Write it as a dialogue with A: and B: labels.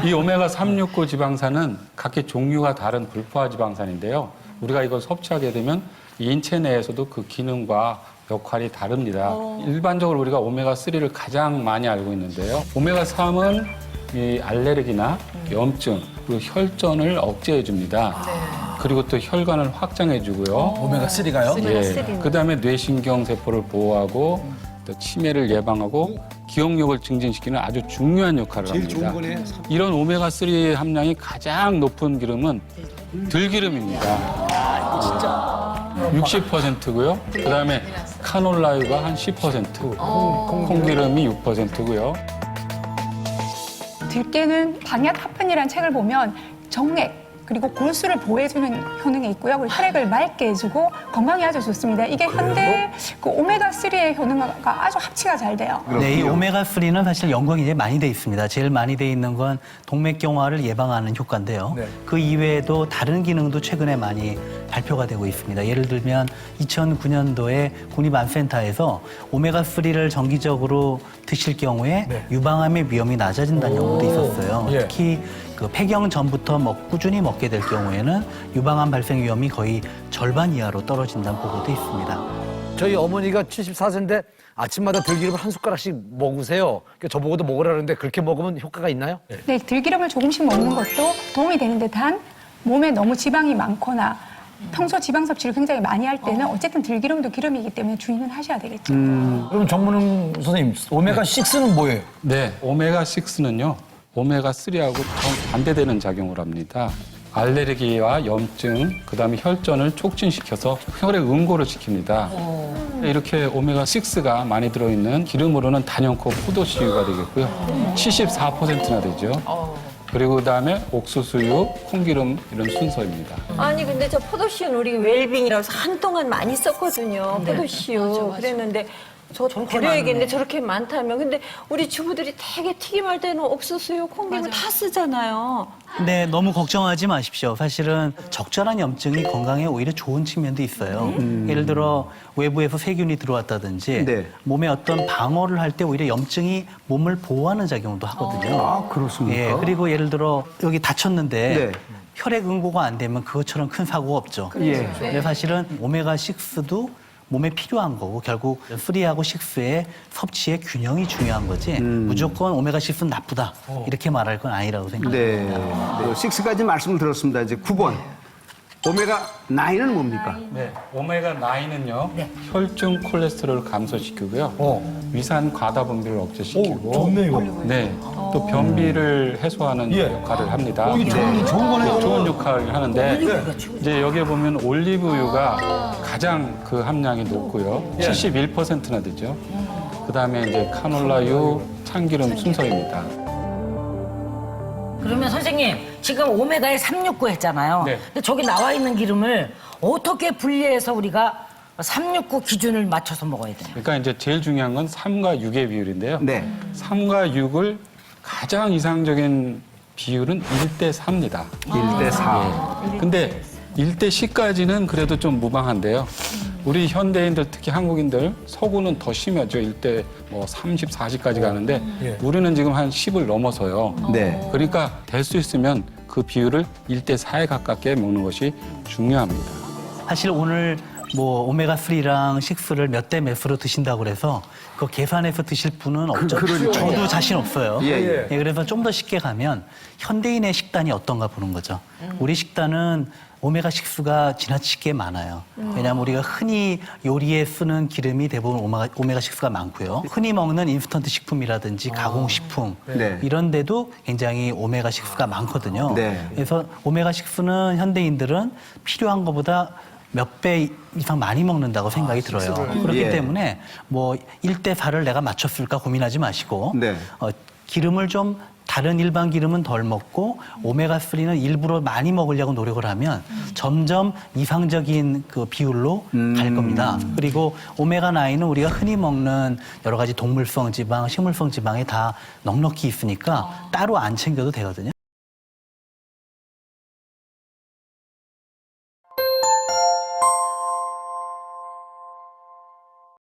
A: 이 오메가 369 지방산은 각기 종류가 다른 불포화 지방산인데요. 우리가 이걸 섭취하게 되면 인체 내에서도 그 기능과 역할이 다릅니다. 일반적으로 우리가 오메가 3를 가장 많이 알고 있는데요. 오메가 3은 이 알레르기나 염증, 그리고 혈전을 억제해 줍니다. 그리고 또 혈관을 확장해 주고요.
B: 오메가 3가요?
A: 예. 그다음에 뇌신경 세포를 보호하고 또 치매를 예방하고 기억력을 증진시키는 아주 중요한 역할을 합니다.
C: 제일 좋은 거네.
A: 이런 오메가 3 함량이 가장 높은 기름은 들기름입니다.
B: 진짜.
A: 60%고요. 그다음에 카놀라유가 한 10%, 콩기름이 6%고요.
D: 들깨는 방야타판이라는 책을 보면 정액 그리고 골수를 보호해주는 효능이 있고요. 그리고 혈액을 맑게 해주고 건강에 아주 좋습니다. 이게 현대 그 오메가3의 효능과 아주 합치가 잘 돼요.
E: 네, 이 오메가3는 사실 연구가 이제 많이 돼 있습니다. 제일 많이 돼 있는 건 동맥경화를 예방하는 효과인데요.
B: 네.
E: 그 이외에도 다른 기능도 최근에 많이 발표가 되고 있습니다. 예를 들면 2009년도에 국립암센터에서 오메가3를 정기적으로 드실 경우에
B: 네.
E: 유방암의 위험이 낮아진다는 연구도 있었어요.
B: 예.
E: 특히 그 폐경 전부터 꾸준히 먹게 될 경우에는 유방암 발생 위험이 거의 절반 이하로 떨어진다는 보고도 있습니다.
B: 저희 어머니가 74세인데 아침마다 들기름을 한 숟가락씩 먹으세요. 그러니까 저보고도 먹으라 그러는데 그렇게 먹으면 효과가 있나요?
D: 네, 들기름을 조금씩 먹는 것도 도움이 되는데 단 몸에 너무 지방이 많거나 평소 지방 섭취를 굉장히 많이 할 때는 어쨌든 들기름도 기름이기 때문에 주의는 하셔야 되겠죠.
B: 그럼 정문웅 선생님, 오메가6는 뭐예요?
A: 네, 오메가 6는요. 오메가 3하고 정 반대되는 작용을 합니다. 알레르기와 염증, 그다음에 혈전을 촉진시켜서 혈액 응고를 시킵니다. 이렇게 오메가 6가 많이 들어있는 기름으로는 단연코 포도씨유가 되겠고요. 74%나 되죠. 그리고 그다음에 옥수수유, 콩기름 이런 순서입니다.
F: 아니 근데 저 포도씨는 우리 웰빙이라서 한동안 많이 썼거든요. 포도씨유. 그랬는데 저 버려야겠는데 저렇게 많다면. 근데 우리 주부들이 되게 튀김할 때는 옥수수유, 콩기름 다 쓰잖아요.
E: 네, 너무 걱정하지 마십시오. 사실은 적절한 염증이 건강에 오히려 좋은 측면도 있어요. 예를 들어 외부에서 세균이 들어왔다든지
C: 네.
E: 몸에 어떤 방어를 할 때 오히려 염증이 몸을 보호하는 작용도 하거든요.
C: 아, 그렇습니까?
E: 예, 그리고 예를 들어 여기 다쳤는데
C: 네.
E: 혈액 응고가 안 되면 그것처럼 큰 사고가 없죠.
C: 예.
E: 근데 사실은 오메가6도 몸에 필요한 거고 결국 3하고 6의 섭취의 균형이 중요한 거지 무조건 오메가6는 나쁘다 이렇게 말할 건 아니라고 생각합니다.
C: 네. 6까지 말씀을 들었습니다. 이제 9번. 오메가 9은 뭡니까?
A: 네, 오메가 9은요. 혈중 콜레스테롤을 감소시키고요. 위산 과다 분비를 억제시키고
B: 좋네요.
A: 네, 또 변비를 해소하는
B: 예.
A: 역할을 합니다.
C: 이게 좋은 거네요.
A: 좋은 역할을 하는데 이제 여기에 보면 올리브유가 가장 그 함량이 높고요. 71%나 되죠. 그다음에 이제 카놀라유, 참기름 순서입니다.
G: 그러면 선생님 지금 오메가에 369 했잖아요.
A: 네.
G: 근데 저기 나와 있는 기름을 어떻게 분리해서 우리가 369 기준을 맞춰서 먹어야 돼요?
A: 그러니까 이제 제일 중요한 건 3과 6의 비율인데요.
C: 네.
A: 3과 6을 가장 이상적인 비율은 1대 4입니다.
C: 1대 4.
A: 근데 1대 10까지는 그래도 좀 무방한데요. 우리 현대인들 특히 한국인들 서구는 더 심하죠. 1대 뭐 30, 40까지 가는데
B: 예.
A: 우리는 지금 한 10을 넘어서요.
C: 네.
A: 그러니까 될 수 있으면 그 비율을 1대 4에 가깝게 먹는 것이 중요합니다.
E: 사실 오늘 뭐 오메가3랑 6를 몇 대 몇으로 드신다고 그래서 그거 계산해서 드실 분은 없죠.
C: 그러니까요.
E: 저도 자신 없어요.
C: 예, 예.
E: 예, 그래서 좀 더 쉽게 가면 현대인의 식단이 어떤가 보는 거죠. 우리 식단은 오메가6가 지나치게 많아요. 왜냐하면 우리가 흔히 요리에 쓰는 기름이 대부분 오메가6가 많고요. 흔히 먹는 인스턴트 식품이라든지 가공식품
C: 네.
E: 이런 데도 굉장히 오메가6가 많거든요.
C: 네.
E: 그래서 오메가6는 현대인들은 필요한 것보다 몇 배 이상 많이 먹는다고 생각이 들어요. 그렇기
C: 예.
E: 때문에 뭐 1대 4를 내가 맞췄을까 고민하지 마시고
C: 네.
E: 기름을 좀 다른 일반 기름은 덜 먹고 오메가3는 일부러 많이 먹으려고 노력을 하면 점점 이상적인 그 비율로 갈 겁니다. 그리고 오메가9은 우리가 흔히 먹는 여러 가지 동물성 지방, 식물성 지방에 다 넉넉히 있으니까 따로 안 챙겨도 되거든요.